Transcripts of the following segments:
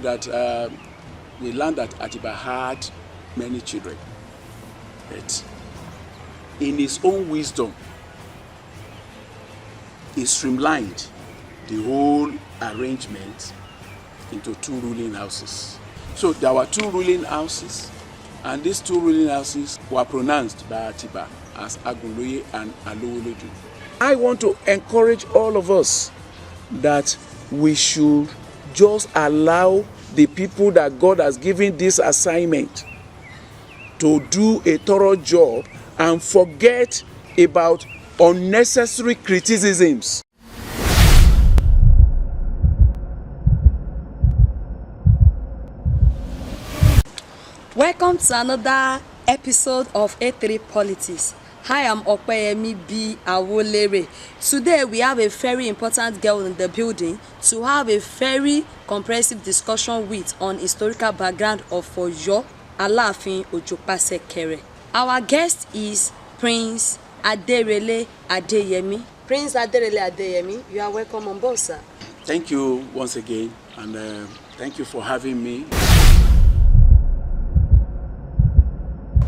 that we learned that Atiba had many children, but in his own wisdom, he streamlined the whole arrangement into 2 ruling houses. So there were 2 ruling houses, and these 2 ruling houses were pronounced by Atiba as Adenrele and Alowolodu. I want to encourage all of us that we should just allow the people that God has given this assignment to do a thorough job and forget about unnecessary criticisms. Welcome to another episode of A3 Politics. Hi, I'm ADEYEMI B. Alowolodu. Today we have a very important girl in the building to have a very comprehensive discussion with on historical background of Oyo, Alaafin Ojopasekere. Our guest is Prince Adenrele ADEYEMI. Prince Adenrele ADEYEMI, you are welcome on board, sir. Thank you once again, and thank you for having me.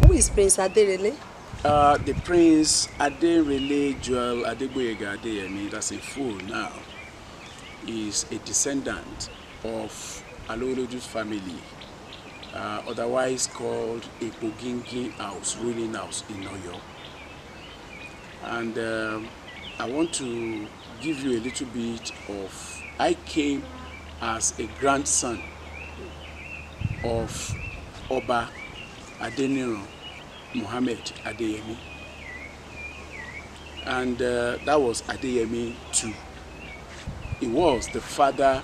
Who is Prince Adenrele? The Prince Adenrele Joel Adegboyega ADEYEMI, that's a fool now, is a descendant of Alowolodu's family, otherwise called a Ogingi house, ruling house in Oyo. And I want to give you a little bit of, I came as a grandson of Oba Adenrele Muhammad ADEYEMI, and that was ADEYEMI II. He was the father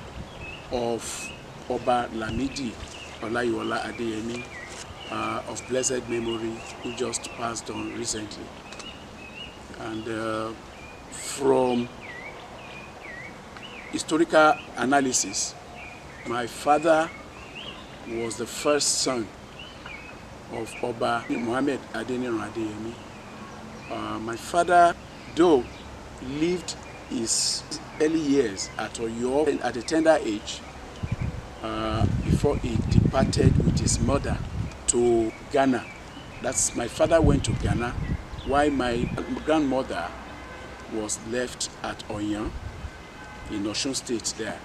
of Oba Lamidi Olayiwola ADEYEMI, of blessed memory, who just passed on recently. And from historical analysis, my father was the first son of Oba Muhammad Adenrele ADEYEMI. My father, though, lived his early years at Oyo at a tender age before he departed with his mother to Ghana. That's my father went to Ghana, while my grandmother was left at Oyo in Osun State there.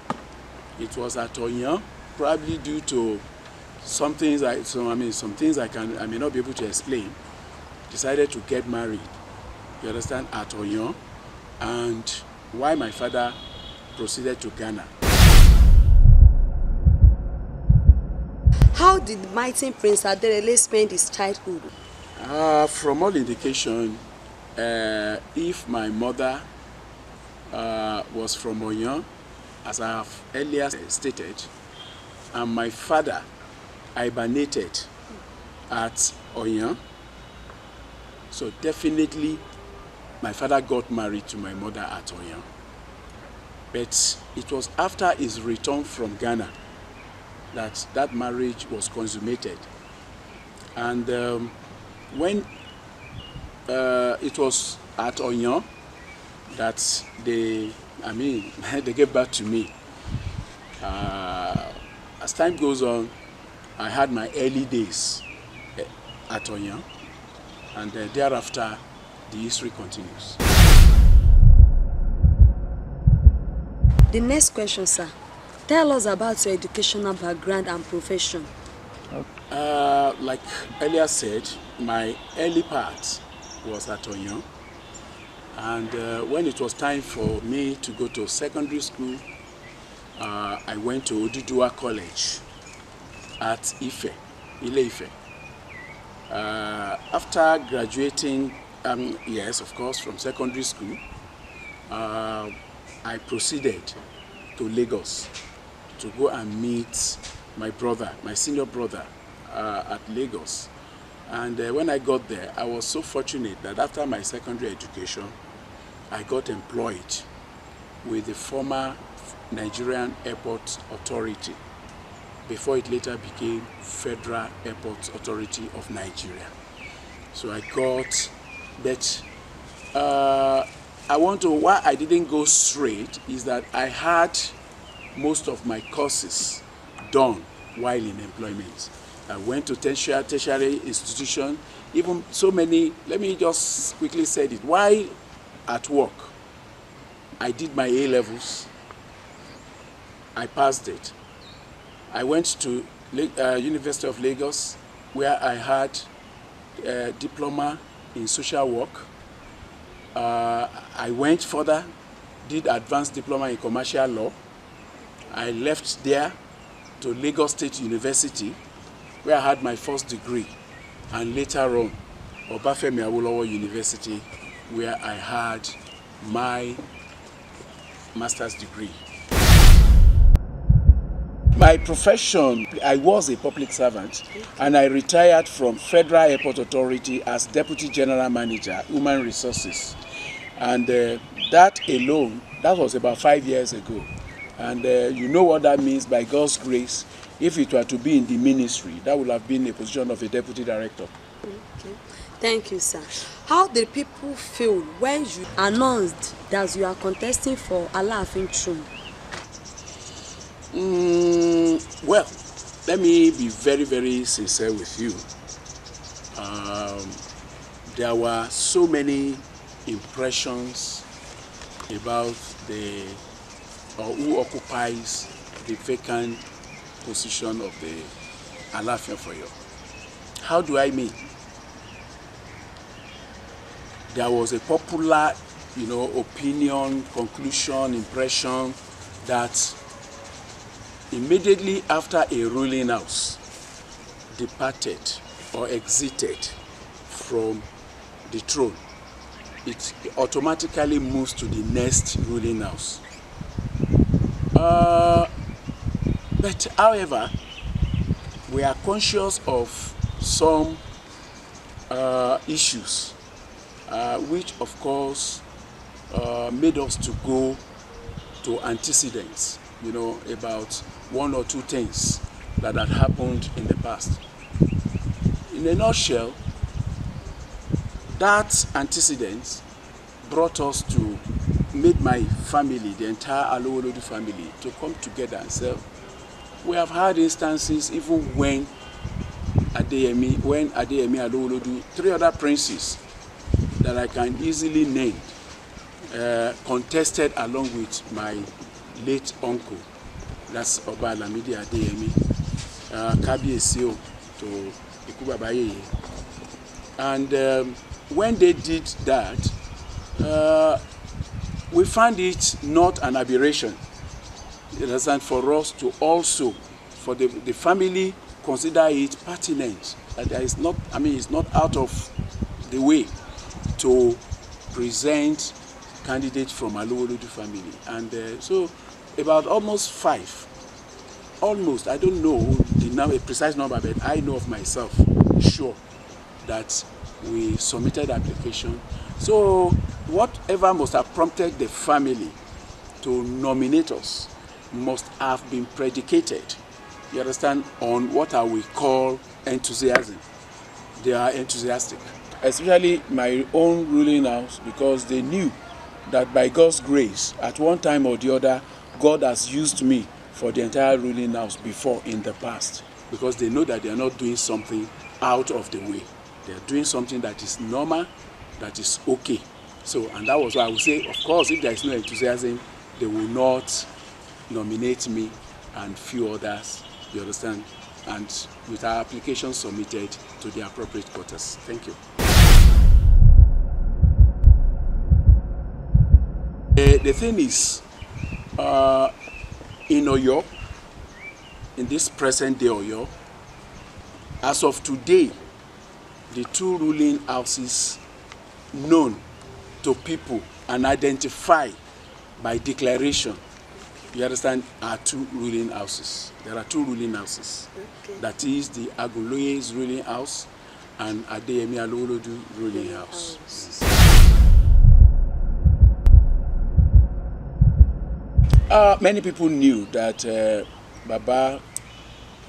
It was at Oyo, probably due to some things I may not be able to explain, decided to get married, you understand, at Oyo, and why my father proceeded to Ghana. How did mighty Prince Adenrele spend his childhood? From all indication, if my mother was from Oyo, as I have earlier stated, and my father hibernated at Oyo, so definitely my father got married to my mother at Oyo. But it was after his return from Ghana that marriage was consummated. And when it was at Oyo that they gave birth to me. As time goes on, I had my early days at Oyo, and thereafter the history continues. The next question, sir. Tell us about your educational background and profession. Like earlier said, my early part was at Oyo, and when it was time for me to go to secondary school, I went to Odudua College at Ife, Ile-Ife. After graduating, yes, of course, from secondary school, I proceeded to Lagos to go and meet my brother, my senior brother, at Lagos. And when I got there, I was so fortunate that after my secondary education, I got employed with the former Nigerian Airport Authority, before it later became Federal Airport Authority of Nigeria. So I got that. Why I didn't go straight is that I had most of my courses done while in employment. I went to tertiary institution, even so many. Let me just quickly say it. While at work, I did my A-levels. I passed it. I went to University of Lagos, where I had a diploma in social work. I went further, did advanced diploma in commercial law. I left there to Lagos State University, where I had my first degree, and later on, Obafemi Awolowo University, where I had my master's degree. My profession, I was a public servant, and I retired from Federal Airport Authority as Deputy General Manager, Human Resources. And that alone, that was about 5 years ago. And you know what that means. By God's grace, if it were to be in the ministry, that would have been a position of a deputy director. Okay. Thank you, sir. How did people feel when you announced that you are contesting for Alaafin throne? Well, let me be very, very sincere with you. There were so many impressions about who occupies the vacant position of the Alaafin for you. How do I mean? There was a popular, opinion, conclusion, impression that immediately after a ruling house departed or exited from the throne, it automatically moves to the next ruling house. But however, we are conscious of some issues which of course made us to go to antecedents, about one or two things that had happened in the past. In a nutshell, that antecedent brought us to, made my family, the entire Alowolodu family, to come together and say, we have had instances even when Adeyemi Alowolodu, 3 other princes that I can easily name, contested along with my late uncle, that's Oba Alamidi Adeyemi, Kabiesio to Ikubabayeye. And when they did that, we found it not an aberration. It is for us to also, for the family, consider it pertinent. That there is not, it's not out of the way to present candidates from Alowolodu family. And so about almost 5, I don't know the precise number, but I know of myself, sure, that we submitted application. So whatever must have prompted the family to nominate us must have been predicated, you understand, on what I will call enthusiasm. They are enthusiastic, especially my own ruling house, because they knew that by God's grace, at one time or the other, God has used me for the entire ruling house before in the past, because they know that they are not doing something out of the way. They are doing something that is normal, that is okay. So, and that was why I would say, of course, if there is no enthusiasm, they will not nominate me and few others, you understand, and with our application submitted to the appropriate quarters. Thank you. The thing is, in Oyo, in this present day Oyo, as of today, the 2 ruling houses known to people and identified by declaration, you understand, are 2 ruling houses. There are 2 ruling houses. Okay. That is the Agunloye's ruling house and Adeyemi Alowolodu ruling house. Many people knew that Baba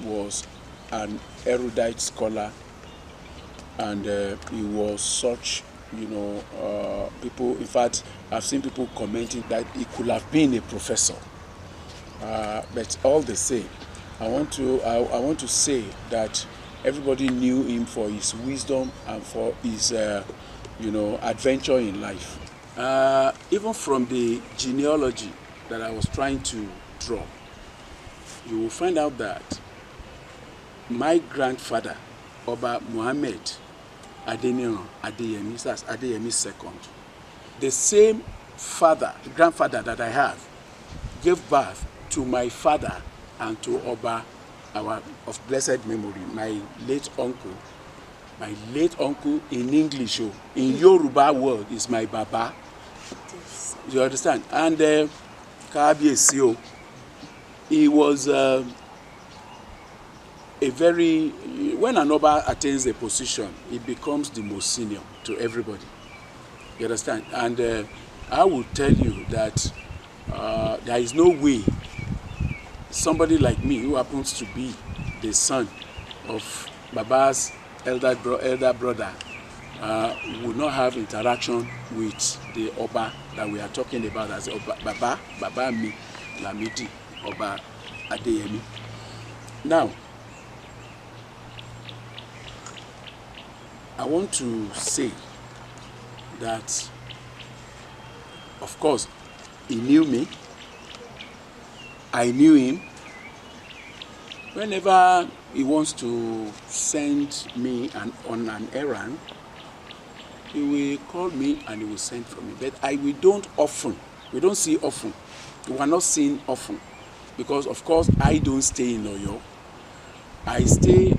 was an erudite scholar, and he was such, people, in fact, I've seen people commenting that he could have been a professor. But all the same, I want to say that everybody knew him for his wisdom and for his adventure in life. Even from the genealogy that I was trying to draw, you will find out that my grandfather, Oba Muhammad Adenrele ADEYEMI, that's ADEYEMI second, the same grandfather that I have, gave birth to my father and to Oba, our of blessed memory, my late uncle. My late uncle in English, in Yoruba word, is my Baba. You understand? And Kabiyesi, he was a very, when an Oba attains a position, he becomes the most senior to everybody. You understand? And I will tell you that there is no way somebody like me, who happens to be the son of Baba's elder brother, would not have interaction with the Oba that we are talking about as Baba Mi Lamidi Oba ADEYEMI. Now, I want to say that, of course, he knew me, I knew him. Whenever he wants to send me on an errand, he will call me and he will send for me. But we don't see often. We are not seen often because, of course, I don't stay in Oyo. I stay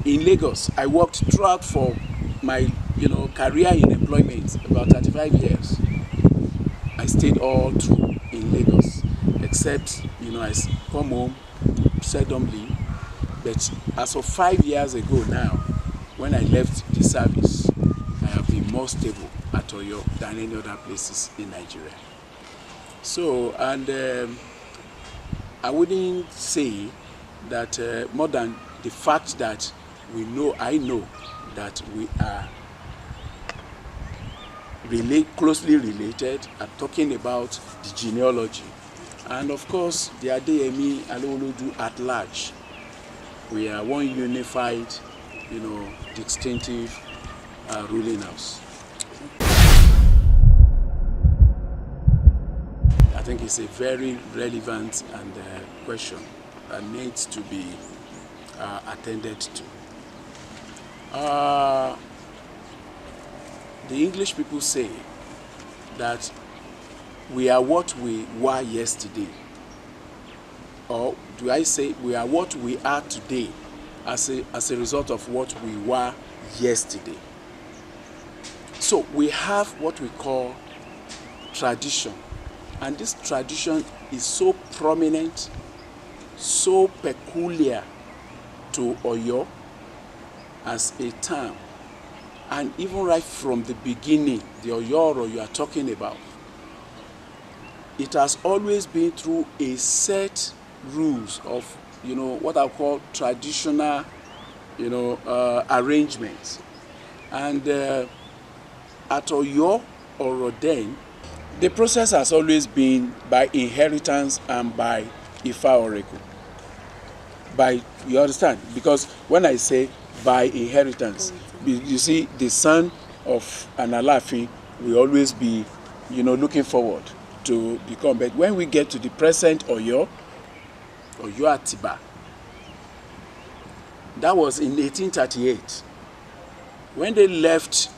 in Lagos. I worked throughout for my career in employment, about 35 years. I stayed all through in Lagos, except I come home seldomly. But as of 5 years ago now, when I left the service, I have been more stable at Oyo than any other places in Nigeria. So, and I wouldn't say that more than the fact that I know that we are closely related and talking about the genealogy. And of course, the ADEYEMI Alowolodu at large. We are one unified, distinctive ruling house. I think it's a very relevant and question that needs to be attended to. The English people say that we are what we were yesterday. Or do I say we are what we are today as a result of what we were yesterday? So we have what we call tradition. And this tradition is so prominent, so peculiar to Oyo as a term. And even right from the beginning, the Oyoro you are talking about, it has always been through a set rules of, what I call traditional, arrangements. And at Oyo or Oden, the process has always been by inheritance and by Ifa Oracle. You understand? Because when I say by inheritance, you see, the son of an Alaafin will always be, looking forward to become. But when we get to the present Oyo Atiba, that was in 1838. When they left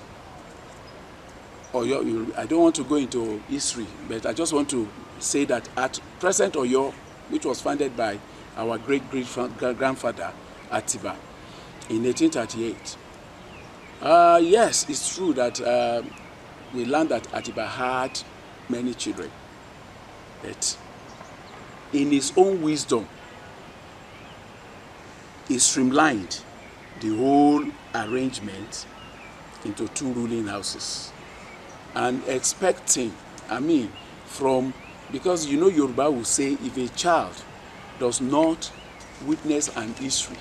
Oyo, I don't want to go into history, but I just want to say that at present Oyo, which was founded by our great-grandfather Atiba in 1838, yes, it's true that we learned that Atiba had many children, but in his own wisdom, he streamlined the whole arrangement into two ruling houses. And expecting, because Yoruba will say if a child does not witness an history,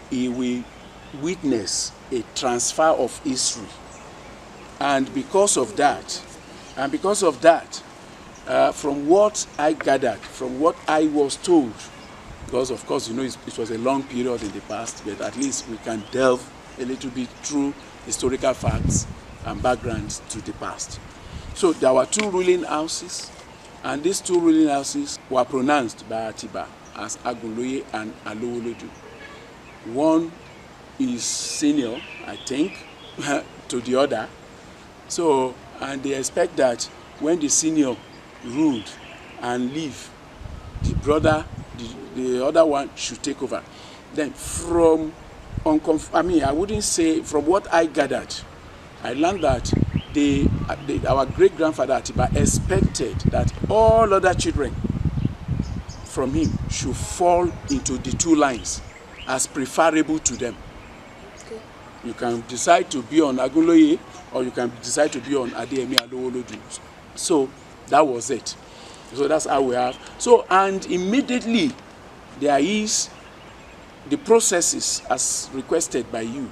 he will witness a transfer of history. And because of that, from what I gathered, from what I was told, because of course, you know, it was a long period in the past, but at least we can delve a little bit through historical facts and backgrounds to the past. So there were two ruling houses, and these two ruling houses were pronounced by Atiba as Agunloye and Alowolodu. One is senior, I think, to the other. So, and they expect that when the senior ruled and leave, the brother, the other one should take over. Then from, I wouldn't say, from what I gathered, I learned that our great-grandfather Atiba expected that all other children from him should fall into the two lines as preferable to them. Okay. You can decide to be on Agunloye, or you can decide to be on ADEYEMI Alowolodu. So that was it. So that's how we have. So, and immediately there is the processes as requested by you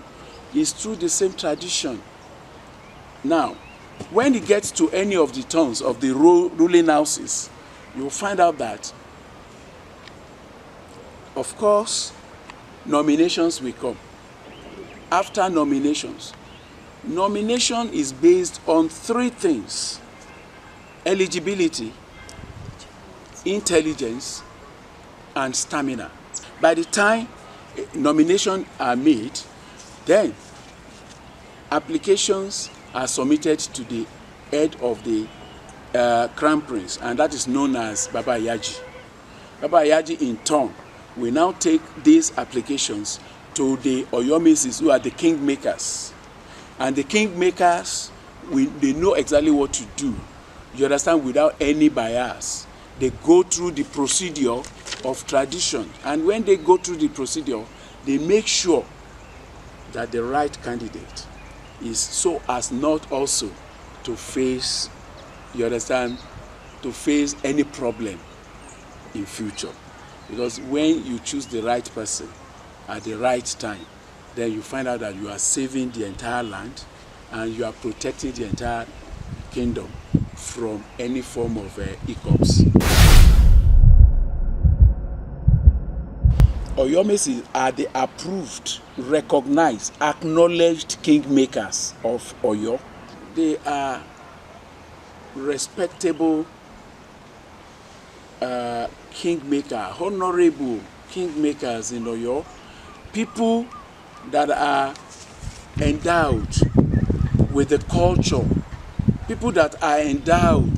is through the same tradition. Now, when it gets to any of the turns of the ruling houses, you'll find out that, of course, nominations will come. After nominations, nomination is based on three things: eligibility, intelligence, and stamina. By the time nominations are made, then applications are submitted to the head of the Crown Prince, and that is known as Baba Yaji. Baba Yaji, in turn, will now take these applications to the Oyomesis, who are the kingmakers. And the kingmakers, they know exactly what to do, you understand, without any bias. They go through the procedure of tradition. And when they go through the procedure, they make sure that the right candidate is so as not also to face, you understand, to face any problem in future. Because when you choose the right person at the right time, then you find out that you are saving the entire land and you are protecting the entire kingdom from any form of hiccups. Oyomesi are the approved, recognized, acknowledged kingmakers of Oyo. They are respectable kingmaker, honorable kingmakers in Oyo. People that are endowed with the culture, people that are endowed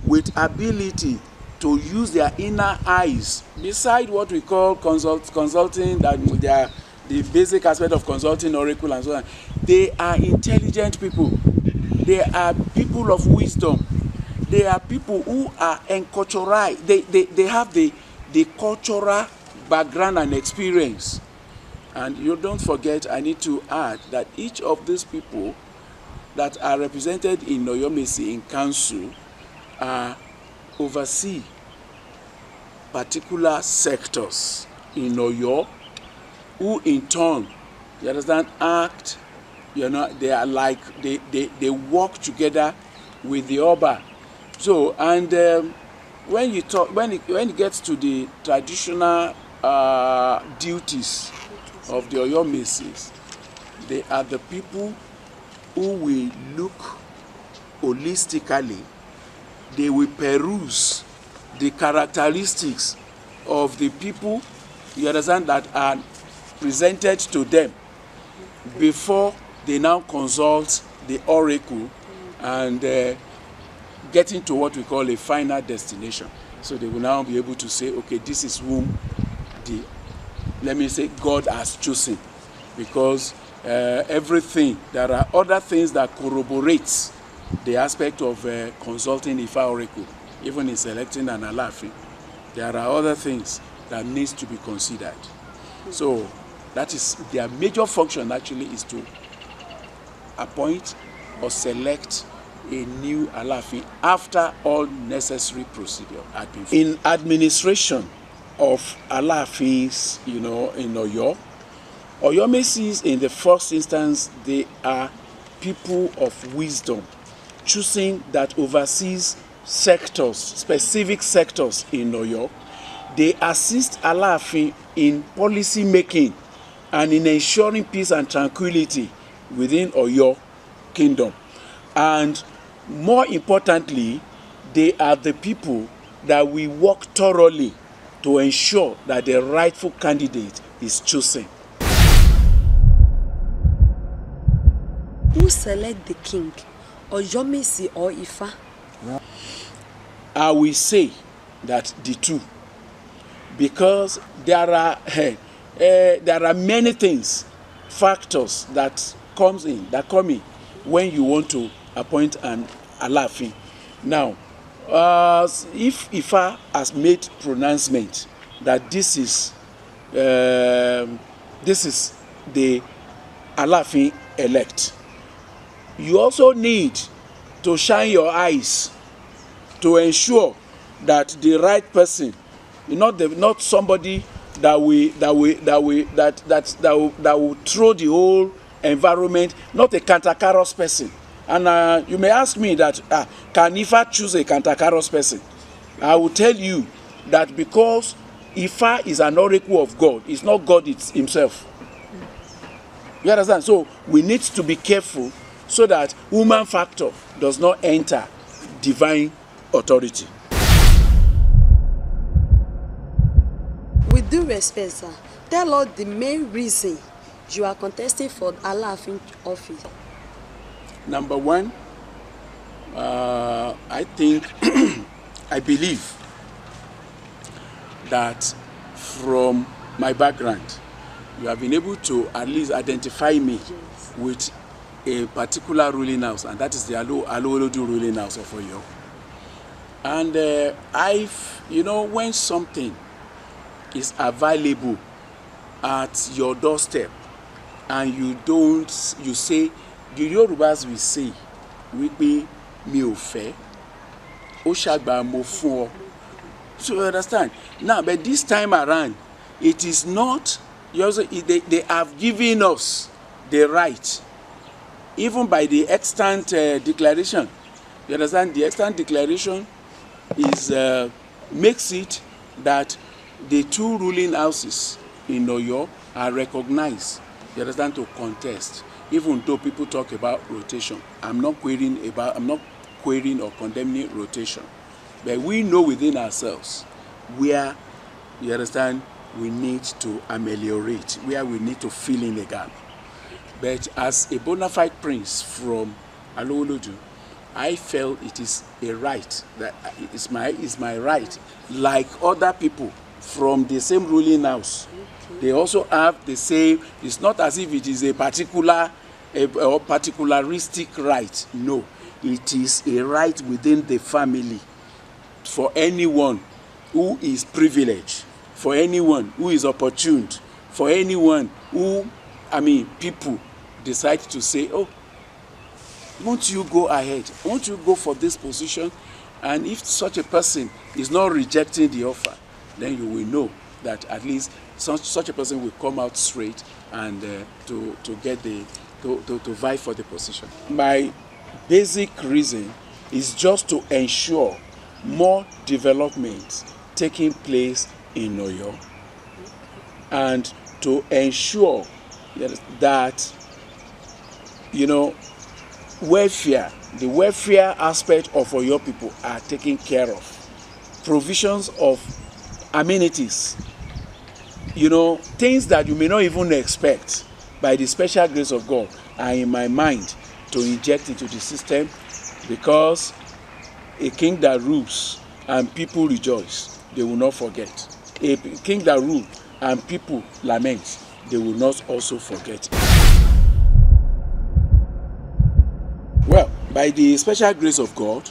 with ability to use their inner eyes, beside what we call consulting, that they are the basic aspect of consulting, oracle and so on. They are intelligent people. They are people of wisdom. They are people who are encultured. They have the cultural background and experience. And you don't forget, I need to add that each of these people that are represented in Oyomesi in council oversee particular sectors in Oyo, who in turn, you understand, act, you know, they are like, they work together with the Oba. So, and when you talk, when it gets to the traditional duties of the Oyomesis, they are the people who will look holistically. They will peruse the characteristics of the people, you understand, that are presented to them before they now consult the oracle and get into what we call a final destination. So they will now be able to say, okay, this is whom let me say, God has chosen. Because everything, there are other things that corroborates the aspect of consulting Ifa oracle, even in selecting an Alaafin. There are other things that needs to be considered. So that is their major function, actually, is to appoint or select a new Alaafin after all necessary procedure had been. In administration of Alaafins, you know, in Oyo, Oyomesis, in the first instance, they are people of wisdom, choosing that overseas sectors, specific sectors in Oyo, They assist Alaafin in policy making and in ensuring peace and tranquility within Oyo Kingdom. And more importantly, they are the people that we work thoroughly to ensure that the rightful candidate is chosen. Who select the king? Oyomesi or Ifa? I will say that the two, because there are many things, factors that come in when you want to appoint an Alaafin. Now, if Ifa has made pronouncement that this is the Alaafin elect, you also need to shine your eyes to ensure that the right person, not somebody that will throw the whole environment, not a cantankerous person. And you may ask me that can Ifa choose a cantankerous person? I will tell you that because Ifa is an oracle of God, it's not God himself. You understand? So we need to be careful so that human factor does not enter divine authority. With due respect, sir, tell us the main reason you are contesting for Alaafin office. Number one, I think, I believe that from my background, you have been able to at least identify me with a particular ruling house, and that is the Alowolodu ruling house of Oyo. And when something is available at your doorstep, and you say, the Yorubas will say, wípé mi ò fẹ́, ó ṣàgbà mo fún ọ. So you understand? Now, but this time around, it is not, they have given us the right, even by the extant declaration. You understand? The extant declaration makes it that the two ruling houses in Oyo are recognized, you understand, to contest. Even though people talk about rotation, I'm not querying or condemning rotation, but we know within ourselves where, you understand, we need to ameliorate, where we need to fill in the gap. But as a bona fide prince from Alowolodu, I felt it is a right, that it's my right, like other people from the same ruling house. They also have the same. It's not as if it is a particularistic right. No, it is a right within the family for anyone who is privileged, for anyone who is opportune, for anyone who, people decide to say, oh, won't you go ahead? Won't you go for this position? And if such a person is not rejecting the offer, then you will know that at least such a person will come out straight and to vie for the position. My basic reason is just to ensure more development taking place in Oyo, and to ensure that the welfare aspect of Oyo people are taken care of. Provisions of amenities, things that you may not even expect, by the special grace of God, are in my mind to inject into the system, because a king that rules and people rejoice, they will not forget. A king that rules and people lament, they will not also forget. Well, by the special grace of God,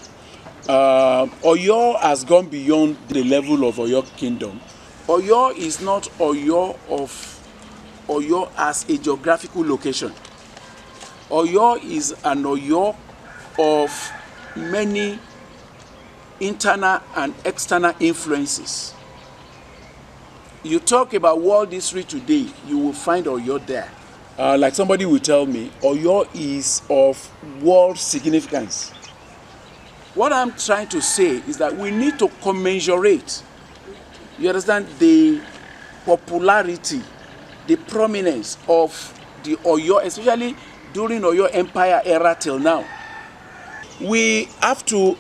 Oyo has gone beyond the level of Oyo Kingdom. Oyo is not Oyo as a geographical location. Oyo is an Oyo of many internal and external influences. You talk about world history today, you will find Oyo there. Like somebody will tell me, Oyo is of world significance. What I'm trying to say is that we need to commensurate you understand, the popularity, the prominence of the Oyo, especially during Oyo Empire era till now. We have to,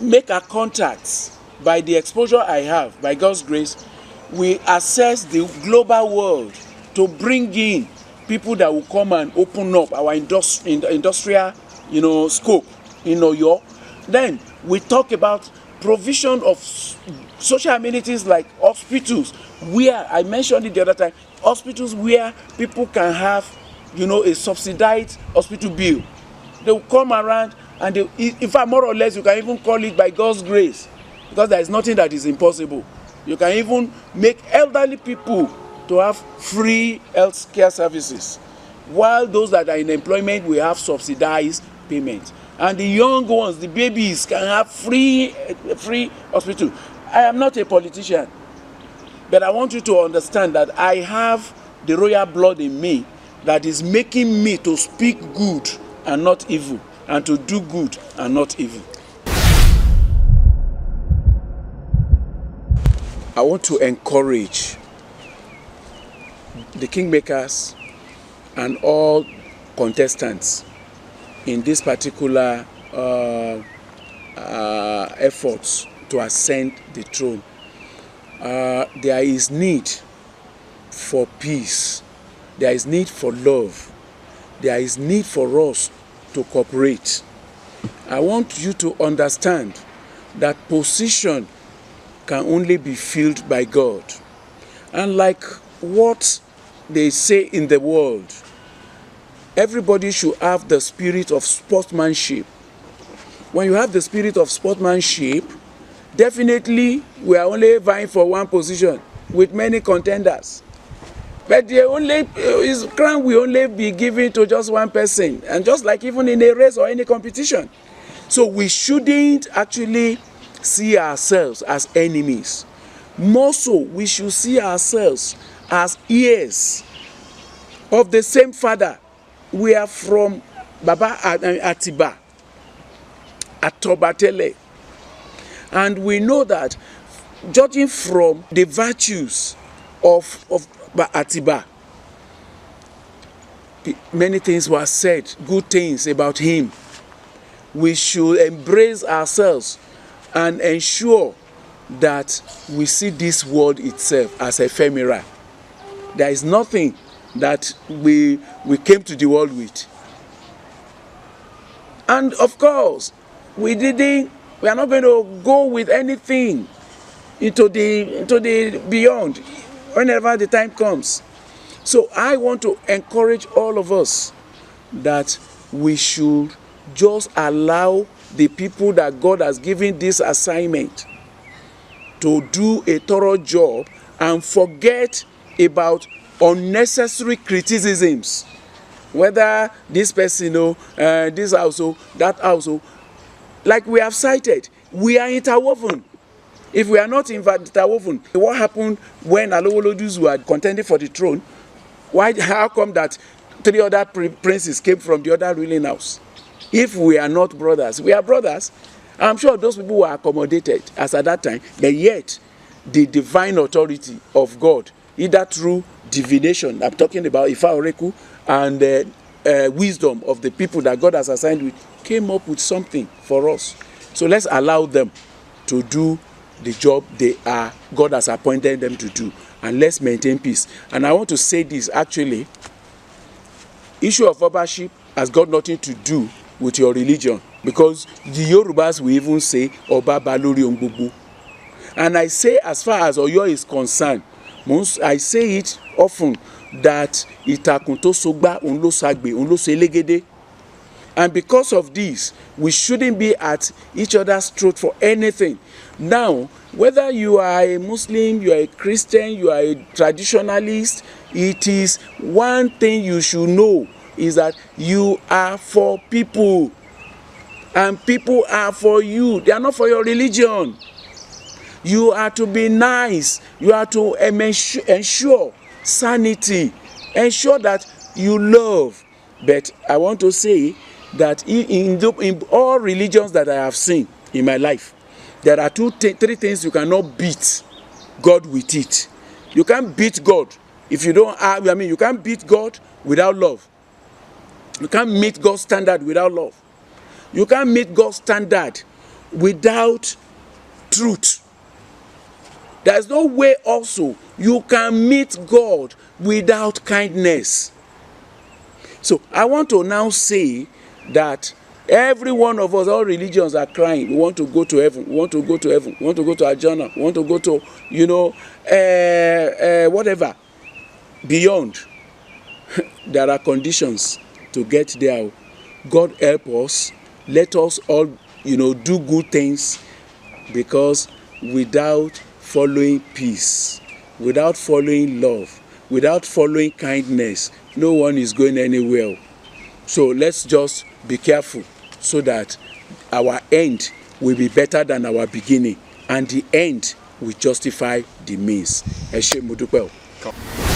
make our contacts. By the exposure I have, by God's grace, we assess the global world to bring in people that will come and open up our industrial, scope in Oyo. Then we talk about provision of social amenities like hospitals, where I mentioned it the other time, hospitals where people can have, a subsidized hospital bill. They will come around and in fact, more or less, you can even call it by God's grace, because there is nothing that is impossible. You can even make elderly people to have free health care services, while those that are in employment will have subsidized payment. And the young ones, the babies, can have free hospital. I am not a politician, but I want you to understand that I have the royal blood in me that is making me to speak good and not evil, and to do good and not evil. I want to encourage the kingmakers and all contestants in this particular efforts to ascend the throne. There is need for peace. There is need for love. There is need for us to cooperate. I want you to understand that position can only be filled by God. And like what they say in the world, everybody should have the spirit of sportsmanship. When you have the spirit of sportsmanship, definitely we are only vying for one position with many contenders. But his crown will only be given to just one person, and just like even in a race or any competition. So we shouldn't actually see ourselves as enemies. More so, we should see ourselves as heirs of the same father. We are from Baba Atiba, Atobatele. And we know that, judging from the virtues of Atiba, many things were said, good things about him. We should embrace ourselves and ensure that we see this world itself as ephemeral. There is nothing that we came to the world with. And of course, we are not going to go with anything into the beyond whenever the time comes. So I want to encourage all of us that we should just allow the people that God has given this assignment to do a thorough job and forget about unnecessary criticisms. Whether this person, this household, that household, like we have cited, we are interwoven. If we are not interwoven, what happened when Alowolodus were contending for the throne? How come that 3 other princes came from the other ruling house? If we are not brothers, we are brothers. I'm sure those people were accommodated as at that time, but yet the divine authority of God, either through divination, I'm talking about Ifa Oreku, and wisdom of the people that God has assigned with, came up with something for us. So let's allow them to do the job God has appointed them to do, and let's maintain peace. And I want to say this, actually, issue of ownership has got nothing to do with your religion, because the Yorubas will even say Oba Balori Ongbogbo. And I say, as far as Oyo is concerned, I say it often that Itakun to Sogba Onlo Sagbe Onlo Selegede. And because of this, we shouldn't be at each other's throat for anything. Now, whether you are a Muslim, you are a Christian, you are a traditionalist, it is one thing you should know, is that you are for people. And people are for you. They are not for your religion. You are to be nice. You are to ensure sanity. Ensure that you love. But I want to say that in all religions that I have seen in my life, There are three things you cannot beat God with it. You can't beat God if you don't have, you can't beat God without love. You can't meet God's standard without love. You can't meet God's standard without truth. There's no way also you can meet God without kindness. So I want to now say that every one of us, all religions are crying. We want to go to heaven. We want to go to heaven. We want to go to Ajana. We want to go to, whatever. Beyond, there are conditions to get there. God help us. Let us all, do good things, because without following peace, without following love, without following kindness, no one is going anywhere. So let's just be careful so that our end will be better than our beginning, and the end will justify the means. Ẹ ṣé, mo dúpẹ́ o.